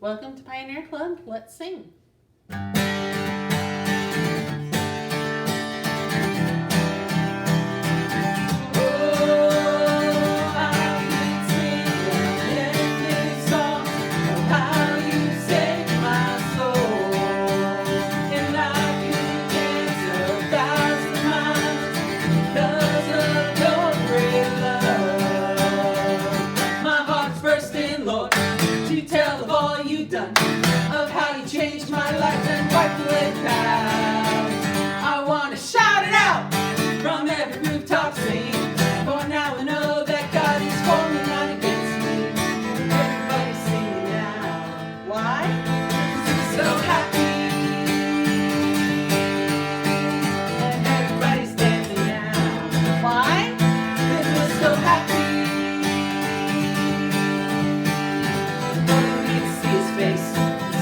Welcome to Pioneer Club. Let's sing. Of how you changed my life and wiped away the past. I wanna shout it out from every rooftop scene. For now I know that God is for me, not against me. Everybody's singing now. Why? 'Cause we're so happy. And everybody's dancing now. Why? 'Cause we're so happy. Face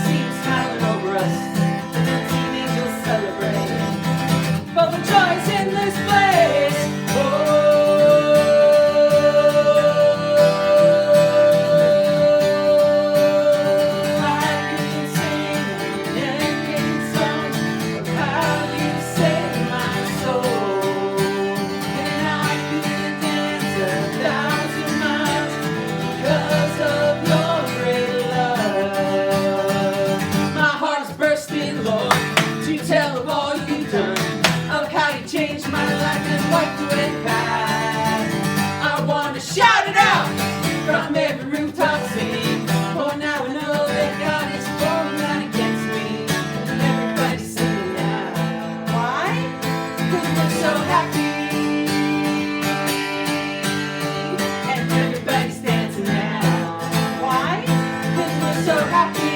seems smiling over us, and the teen angels celebrate. But the joy's in this place. I could sing ending songs of how you saved my soul, and I could dance 1,000 miles because of your great Lord, to tell of all you've done, of how you changed my life and wiped away the past. I want to shout it out from every rooftop scene. For now I know that God is for me, not against me. Everybody's singing now. Why? Because we're so happy. And everybody's dancing now. Why? Because we're so happy.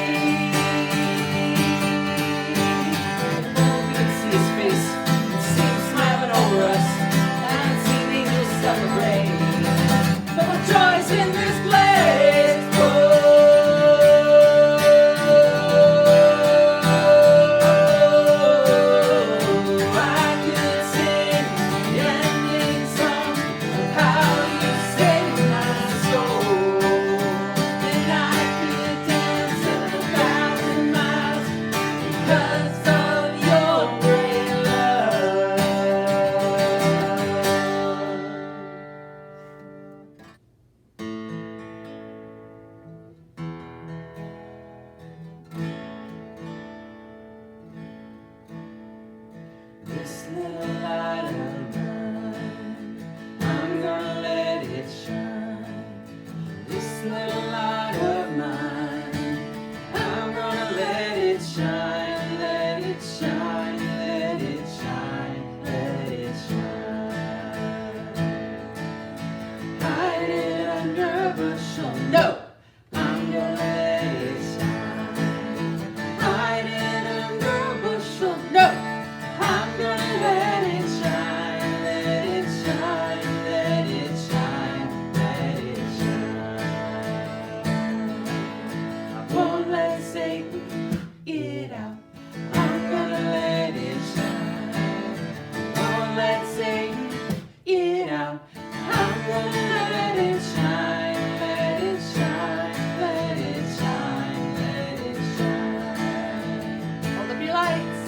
Joy's in this place. I could sing the ending song of how you saved my soul, and I could dance 1,000 miles because of your great love. This little light of mine, I'm gonna let it shine. This little light of mine, I'm gonna let it shine, let it shine, let it shine, let it shine. Hide it under a bushel, no! I'm gonna let it shine. Hide it under a bushel, no! I'm gonna let it shine, let it shine, let it shine, let it shine. I won't let Satan eat it out. I'm gonna let it shine. I won't let Satan eat it out. I'm gonna let it shine, let it shine, let it shine, let it shine. Hold up your lights.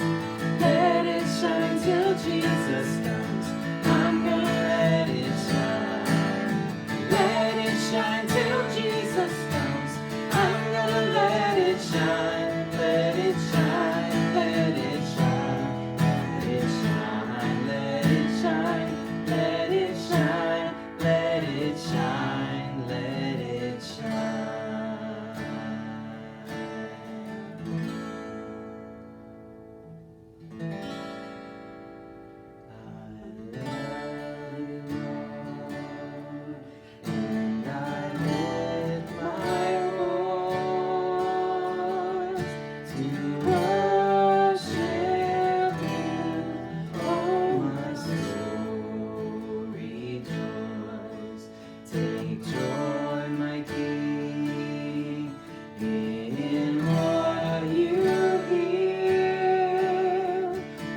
Let it shine till Jesus comes. I'm gonna let it shine. Let it shine till Jesus comes. I'm gonna let it shine. Let it shine. Let it shine. Let it shine. Let it shine. Let it shine. Let it shine. Let it shine. Take joy, my King, in what you hear.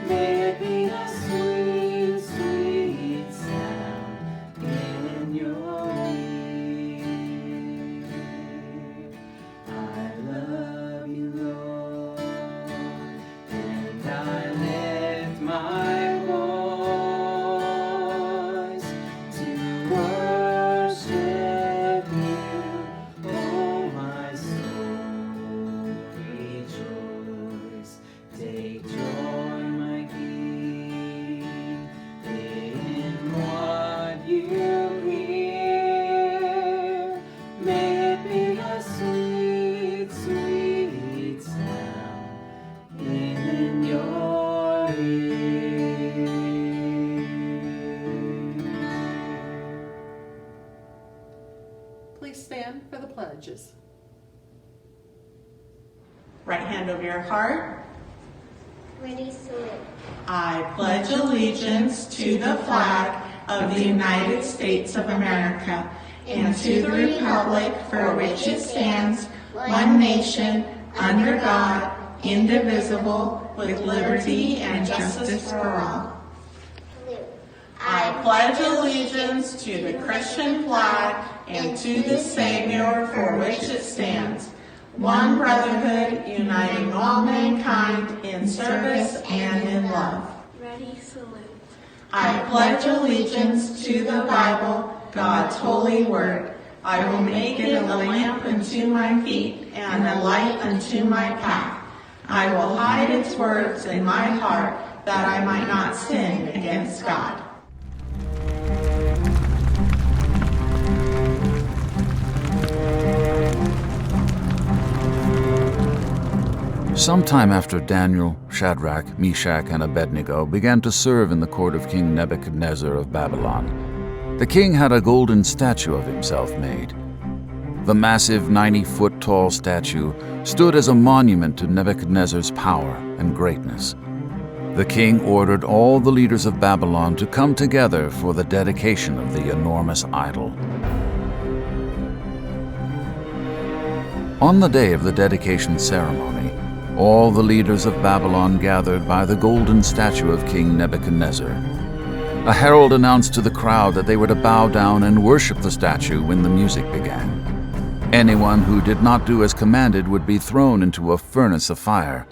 May it be the sweet, sweet sound in your ear. I love Please stand for the pledges. Right hand over your heart. Ready, salute. I pledge allegiance to the flag of the United States of America and to the republic for which it stands, one nation, under God, indivisible, with liberty and justice for all. Salute. I pledge allegiance to the Christian flag and to the Savior for which it stands, one brotherhood uniting all mankind in service and in love. Ready, salute. I pledge allegiance to the Bible, God's holy word. I will make it a lamp unto my feet and a light unto my path. I will hide its words in my heart that I might not sin against God. Sometime after Daniel, Shadrach, Meshach, and Abednego began to serve in the court of King Nebuchadnezzar of Babylon, the king had a golden statue of himself made. The massive 90-foot-tall statue stood as a monument to Nebuchadnezzar's power and greatness. The king ordered all the leaders of Babylon to come together for the dedication of the enormous idol. On the day of the dedication ceremony, all the leaders of Babylon gathered by the golden statue of King Nebuchadnezzar. A herald announced to the crowd that they were to bow down and worship the statue when the music began. Anyone who did not do as commanded would be thrown into a furnace of fire.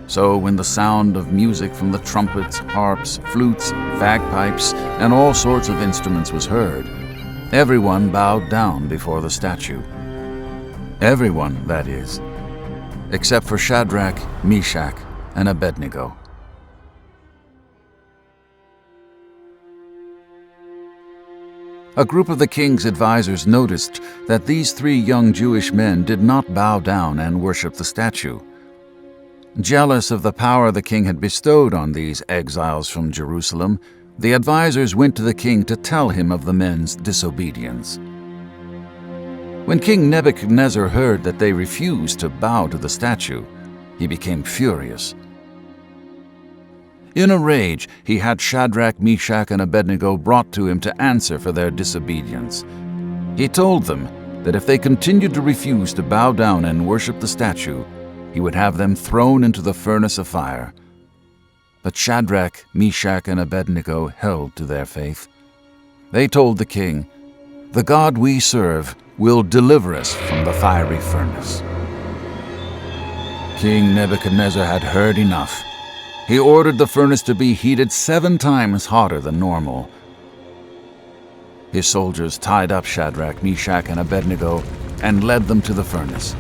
So when the sound of music from the trumpets, harps, flutes, bagpipes, and all sorts of instruments was heard, everyone bowed down before the statue. Everyone, that is, except for Shadrach, Meshach, and Abednego. A group of the king's advisors noticed that these three young Jewish men did not bow down and worship the statue. Jealous of the power the king had bestowed on these exiles from Jerusalem, the advisors went to the king to tell him of the men's disobedience. When King Nebuchadnezzar heard that they refused to bow to the statue, he became furious. In a rage, he had Shadrach, Meshach, and Abednego brought to him to answer for their disobedience. He told them that if they continued to refuse to bow down and worship the statue, he would have them thrown into the furnace of fire. But Shadrach, Meshach, and Abednego held to their faith. They told the king, "The God we serve will deliver us from the fiery furnace." King Nebuchadnezzar had heard enough. He ordered the furnace to be heated 7 times hotter than normal. His soldiers tied up Shadrach, Meshach, and Abednego and led them to the furnace.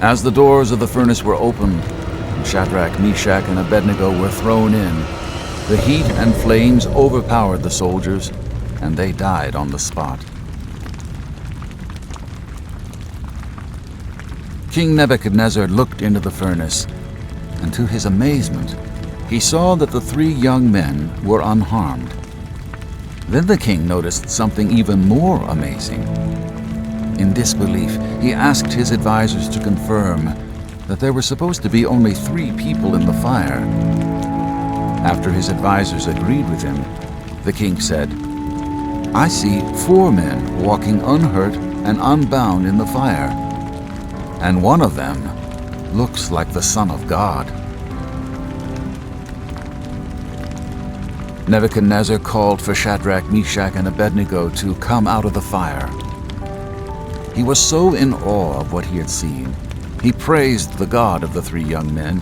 As the doors of the furnace were opened, and Shadrach, Meshach, and Abednego were thrown in, the heat and flames overpowered the soldiers, and they died on the spot. King Nebuchadnezzar looked into the furnace, and to his amazement, he saw that the 3 young men were unharmed. Then the king noticed something even more amazing. In disbelief, he asked his advisors to confirm that there were supposed to be only 3 people in the fire. After his advisors agreed with him, the king said, "I see 4 men walking unhurt and unbound in the fire, and one of them looks like the Son of God." Nebuchadnezzar called for Shadrach, Meshach, and Abednego to come out of the fire. He was so in awe of what he had seen, he praised the God of the 3 young men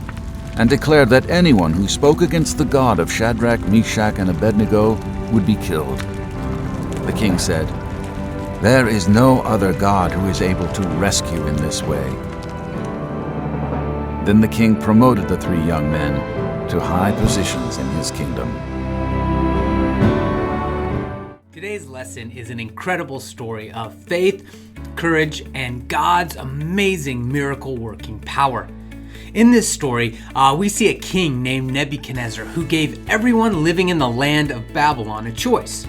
and declared that anyone who spoke against the God of Shadrach, Meshach, and Abednego would be killed. The king said, "There is no other God who is able to rescue in this way." Then the king promoted the 3 young men to high positions in his kingdom. Today's lesson is an incredible story of faith, courage, and God's amazing miracle-working power. In this story, we see a king named Nebuchadnezzar who gave everyone living in the land of Babylon a choice.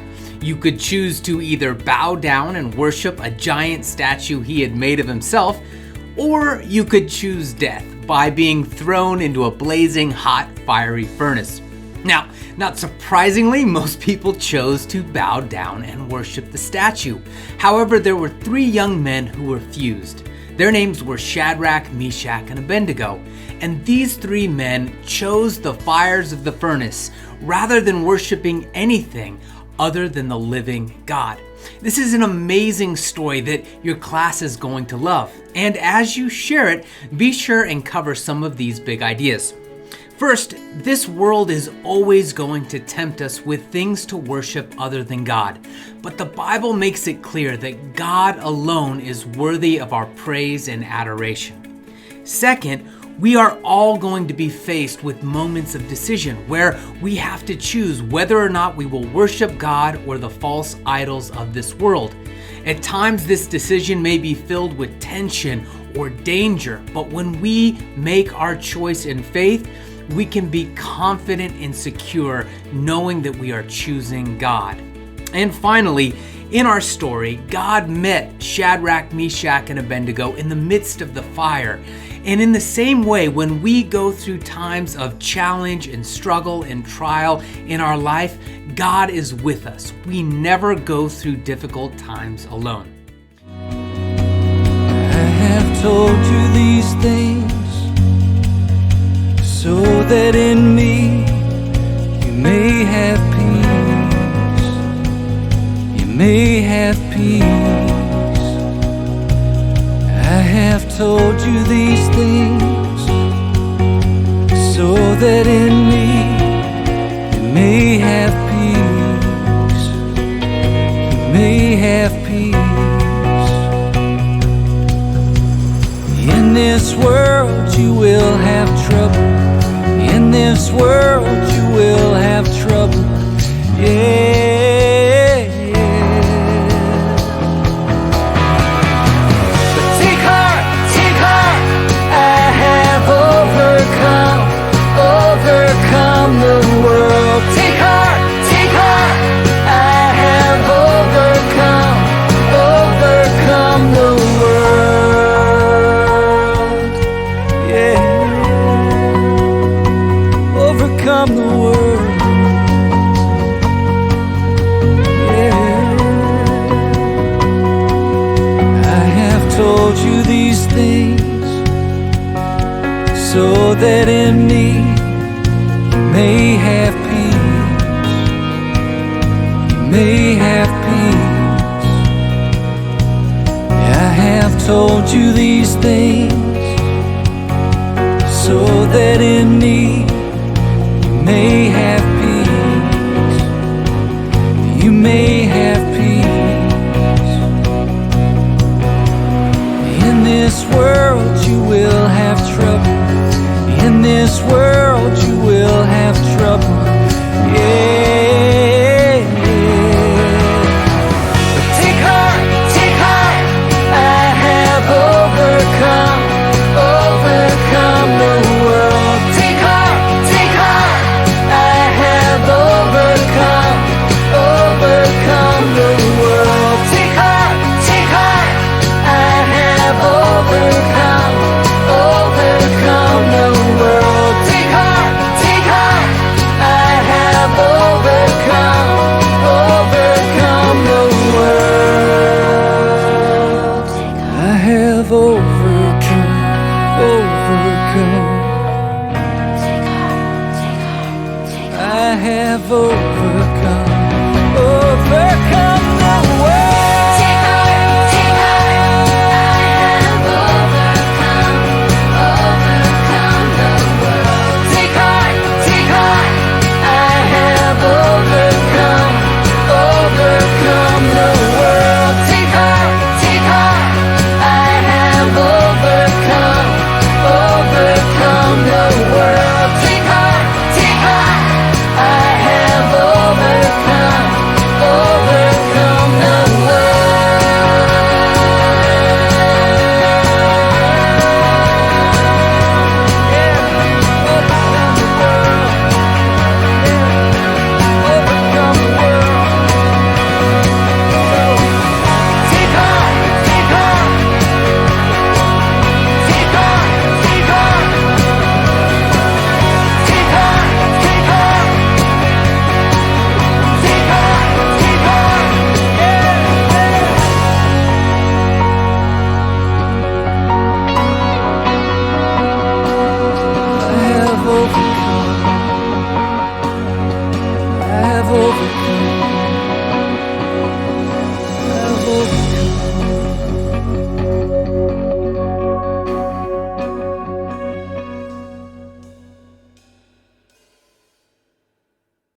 You could choose to either bow down and worship a giant statue he had made of himself, or you could choose death by being thrown into a blazing hot, fiery furnace. Now, not surprisingly, most people chose to bow down and worship the statue. However, there were 3 young men who refused. Their names were Shadrach, Meshach, and Abednego. And these 3 men chose the fires of the furnace rather than worshiping anything other than the living God. This is an amazing story that your class is going to love. And as you share it, be sure and cover some of these big ideas. First, this world is always going to tempt us with things to worship other than God. But the Bible makes it clear that God alone is worthy of our praise and adoration. Second, we are all going to be faced with moments of decision where we have to choose whether or not we will worship God or the false idols of this world. At times, this decision may be filled with tension or danger, but when we make our choice in faith, we can be confident and secure knowing that we are choosing God. And finally, in our story, God met Shadrach, Meshach, and Abednego in the midst of the fire. And in the same way, when we go through times of challenge and struggle and trial in our life, God is with us. We never go through difficult times alone. I have told you these things so that in me you may have peace. You may have peace. I have told you these things so that in me you may have peace. You may have peace. In this world you will have trouble. In this world you will have trouble. Yeah, yeah. But take heart, I have overcome the world. Take heart, I have overcome the world. Yeah. Overcome the world. Yeah. I have told you these things so that in me you may have peace. You may have peace. I have told you these things